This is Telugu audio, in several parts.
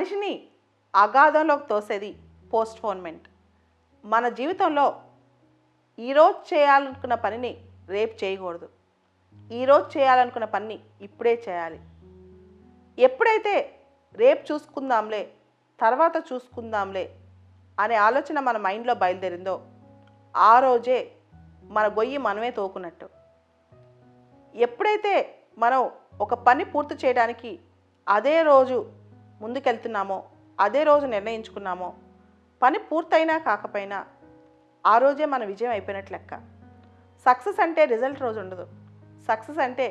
మనిషిని అగాధంలోకి తోసేది పోస్ట్‌పోన్‌మెంట్. మన జీవితంలో ఈరోజు చేయాలనుకున్న పనిని రేపు చేయకూడదు. ఈరోజు చేయాలనుకున్న పనిని ఇప్పుడే చేయాలి. ఎప్పుడైతే రేపు చూసుకుందాంలే, తర్వాత చూసుకుందాంలే అనే ఆలోచన మన మైండ్లో బయలుదేరిందో ఆ రోజే మన గొయ్యి మనమే తోకున్నట్టు. ఎప్పుడైతే మనం ఒక పని పూర్తి చేయడానికి అదే రోజు ముందుకెళ్తున్నామో, అదే రోజు నిర్ణయించుకున్నామో, పని పూర్తయినా కాకపోయినా ఆ రోజే మన విజయం అయిపోయినట్లు లెక్క. సక్సెస్ అంటే రిజల్ట్ రోజు ఉండదు. సక్సెస్ అంటే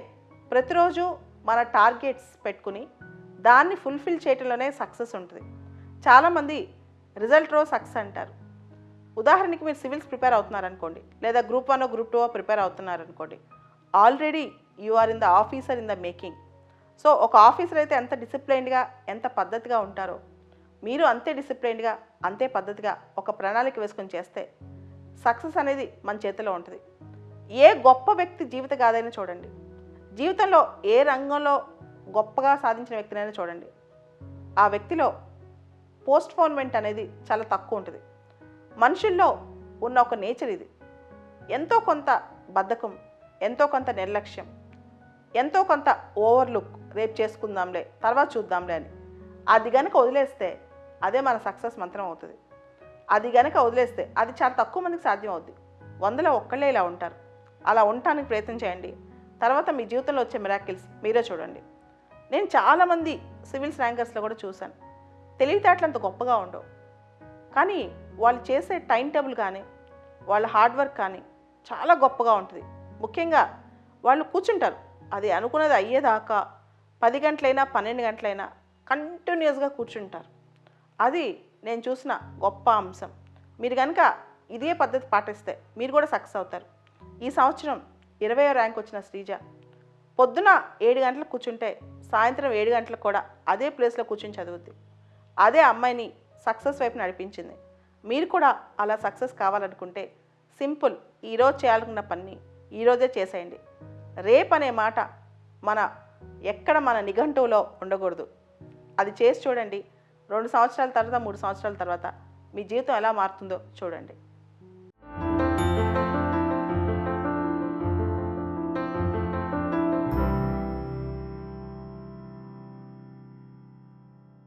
ప్రతిరోజు మన టార్గెట్స్ పెట్టుకుని దాన్ని ఫుల్ఫిల్ చేయటంలోనే సక్సెస్ ఉంటుంది. చాలామంది రిజల్ట్ రోజు సక్సెస్ అంటారు. ఉదాహరణకి మీరు సివిల్స్ ప్రిపేర్ అవుతున్నారనుకోండి, లేదా గ్రూప్ 1 గ్రూప్ 2 ప్రిపేర్ అవుతున్నారనుకోండి. Already you are in the officer in the making. So ఒక ఆఫీసర్ అయితే ఎంత డిసిప్లైన్డ్గా, ఎంత పద్ధతిగా ఉంటారో, మీరు అంతే డిసిప్లైన్డ్గా, అంతే పద్ధతిగా ఒక ప్రణాళిక వేసుకొని చేస్తే సక్సెస్ అనేది మన చేతిలో ఉంటుంది. ఏ గొప్ప వ్యక్తి జీవిత గాథైనా చూడండి, జీవితంలో ఏ రంగంలో గొప్పగా సాధించిన వ్యక్తినైనా చూడండి, ఆ వ్యక్తిలో పోస్ట్‌పోన్‌మెంట్ అనేది చాలా తక్కువ ఉంటుంది. మనుషుల్లో ఉన్న ఒక నేచర్ ఇది. ఎంతో కొంత బద్ధకం, ఎంతో కొంత నిర్లక్ష్యం, ఎంతో కొంత ఓవర్లుక్, రేపు చేసుకుందాంలే, తర్వాత చూద్దాంలే అని. అది కనుక వదిలేస్తే అదే మన సక్సెస్ మంత్రం అవుతుంది. అది కనుక వదిలేస్తే అది చాలా తక్కువ మందికి సాధ్యం అవుద్ది. 100లో ఒక్కళ్ళే ఇలా ఉంటారు. అలా ఉండటానికి ప్రయత్నం చేయండి. తర్వాత మీ జీవితంలో వచ్చే మిరాకిల్స్ మీరే చూడండి. నేను చాలామంది సివిల్స్ ర్యాంకర్స్లో కూడా చూశాను. తెలివితేటలు అంత గొప్పగా ఉండవు, కానీ వాళ్ళు చేసే టైం టేబుల్ కానీ, వాళ్ళ హార్డ్ వర్క్ కానీ చాలా గొప్పగా ఉంటుంది. ముఖ్యంగా వాళ్ళు కూర్చుంటారు, అది అనుకున్నది అయ్యేదాకా 10 గంటలైనా 12 గంటలైనా కంటిన్యూస్గా కూర్చుంటారు. అది నేను చూసిన గొప్ప అంశం. మీరు కనుక ఇదే పద్ధతి పాటిస్తే మీరు కూడా సక్సెస్ అవుతారు. ఈ సంవత్సరం 20వ ర్యాంక్ వచ్చిన శ్రీజ పొద్దున 7 గంటలకు కూర్చుంటే సాయంత్రం 7 గంటలకు కూడా అదే ప్లేస్లో కూర్చుని చదువుద్ది. అదే అమ్మాయిని సక్సెస్ వైపు నడిపించింది. మీరు కూడా అలా సక్సెస్ కావాలనుకుంటే సింపుల్, ఈరోజు చేయాలనుకున్న పని ఈరోజే చేసేయండి. రేపు అనే మాట మన నిఘంటువులో ఉండకూడదు. అది చేసి చూడండి. 2 సంవత్సరాల తర్వాత, 3 సంవత్సరాల తర్వాత మీ జీవితం ఎలా మారుతుందో చూడండి.